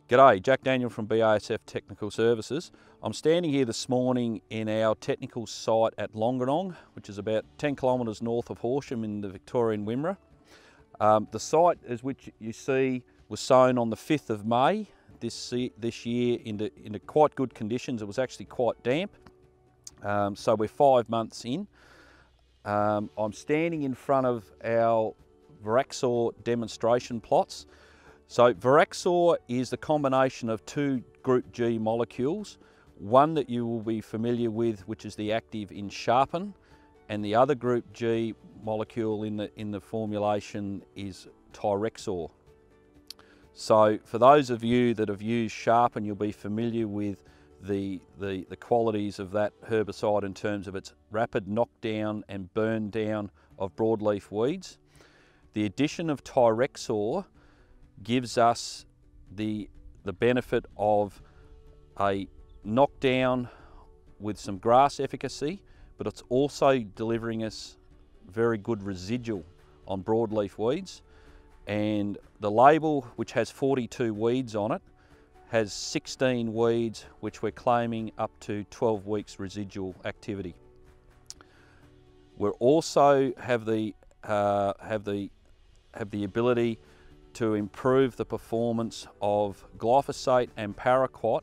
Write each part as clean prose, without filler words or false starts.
G'day, Jack Daniel from BASF Technical Services. I'm standing here this morning in our technical site at Longanong, which is about 10 kilometres north of Horsham in the Victorian Wimmera. The site, as which you see, was sown on the 5th of May this year into quite good conditions. It was actually quite damp, so we're 5 months in. I'm standing in front of our Voraxor demonstration plots. So Voraxor is the combination of two Group G molecules, one that you will be familiar with, which is the active in sharpen, and the other Group G molecule in the formulation is Voraxor. So for those of you that have used sharpen, you'll be familiar with the qualities of that herbicide in terms of its rapid knockdown and burn down of broadleaf weeds. The addition of Voraxor gives us the benefit of a knockdown with some grass efficacy, but it's also delivering us very good residual on broadleaf weeds. And the label, which has 42 weeds on it, has 16 weeds which we're claiming up to 12 weeks residual activity. We also have the ability to improve the performance of glyphosate and paraquat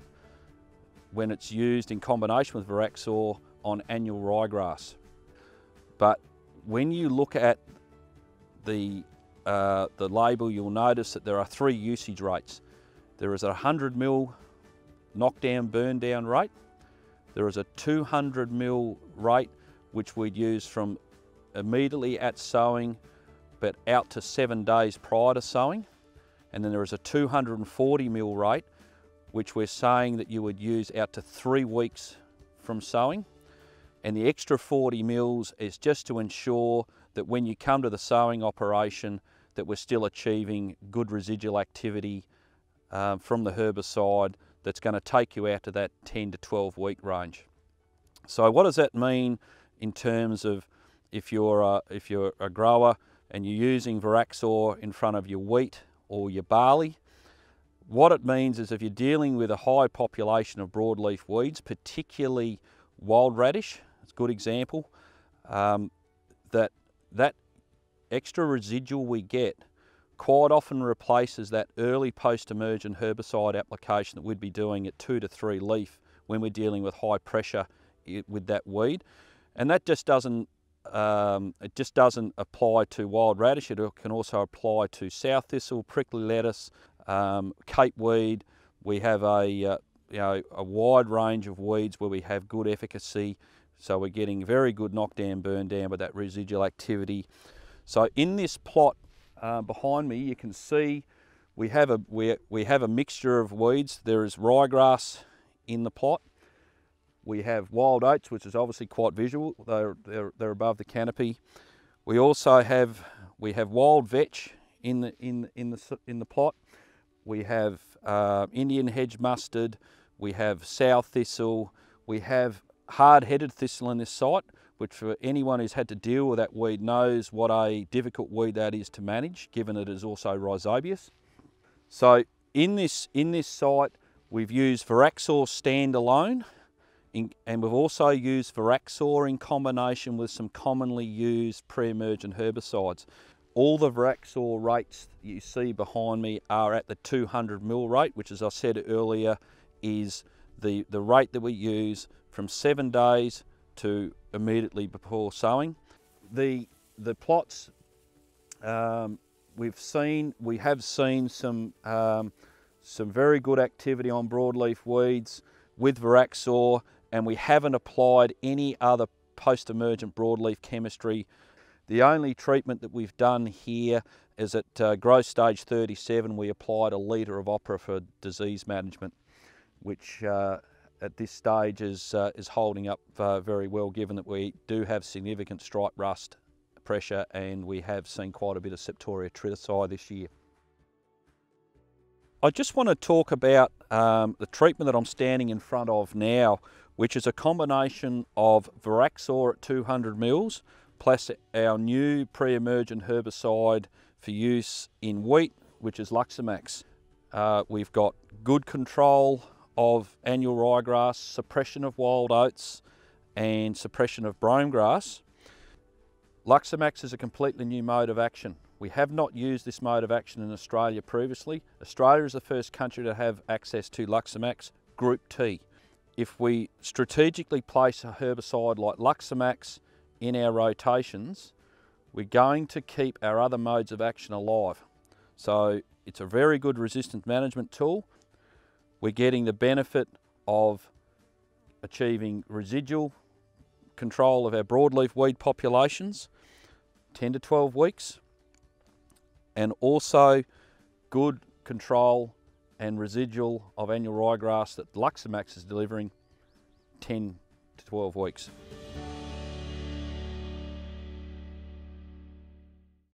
when it's used in combination with Voraxor on annual ryegrass. But when you look at the label, you'll notice that there are three usage rates. There is a 100 ml knockdown burn down rate. There is a 200 ml rate which we'd use from immediately at sowing but out to 7 days prior to sowing. And then there is a 240 ml rate, which we're saying that you would use out to 3 weeks from sowing. And the extra 40 mils is just to ensure that when you come to the sowing operation, that we're still achieving good residual activity from the herbicide that's going to take you out to that 10 to 12 week range. So what does that mean in terms of if you're a grower and you're using Voraxor in front of your wheat or your barley? What it means is if you're dealing with a high population of broadleaf weeds, particularly wild radish, it's a good example, that extra residual we get quite often replaces that early post-emergent herbicide application that we'd be doing at 2 to 3 leaf when we're dealing with high pressure with that weed. And that just doesn't apply to wild radish. It can also apply to sow thistle, prickly lettuce, cape weed. We have a wide range of weeds where we have good efficacy, so we're getting very good knockdown, burn down with that residual activity. So in this plot behind me, you can see we have a mixture of weeds. There is ryegrass in the plot. We have wild oats, which is obviously quite visual. They're above the canopy. We also have wild vetch in the plot. We have Indian hedge mustard. We have sow thistle. We have hard-headed thistle in this site, which for anyone who's had to deal with that weed knows what a difficult weed that is to manage, given it is also rhizobious. So in this site, we've used Voraxor standalone. And we've also used Voraxor in combination with some commonly used pre-emergent herbicides. All the Voraxor rates you see behind me are at the 200 ml rate, which, as I said earlier, is the rate that we use from 7 days to immediately before sowing. The plots, we have seen some very good activity on broadleaf weeds with Voraxor, and we haven't applied any other post-emergent broadleaf chemistry. The only treatment that we've done here is at growth stage 37, we applied a litre of Opera for disease management, which at this stage is holding up very well, given that we do have significant stripe rust pressure and we have seen quite a bit of Septoria triticide this year. I just want to talk about the treatment that I'm standing in front of now, which is a combination of Voraxor at 200 mils plus our new pre-emergent herbicide for use in wheat, which is Luxamax. We've got good control of annual ryegrass, suppression of wild oats and suppression of brome grass. Luxamax is a completely new mode of action. We have not used this mode of action in Australia previously. Australia is the first country to have access to Luxamax Group T. If we strategically place a herbicide like Luxamax in our rotations, we're going to keep our other modes of action alive. So it's a very good resistant management tool. We're getting the benefit of achieving residual control of our broadleaf weed populations, 10 to 12 weeks, and also good control and residual of annual ryegrass that Luxamax is delivering 10 to 12 weeks.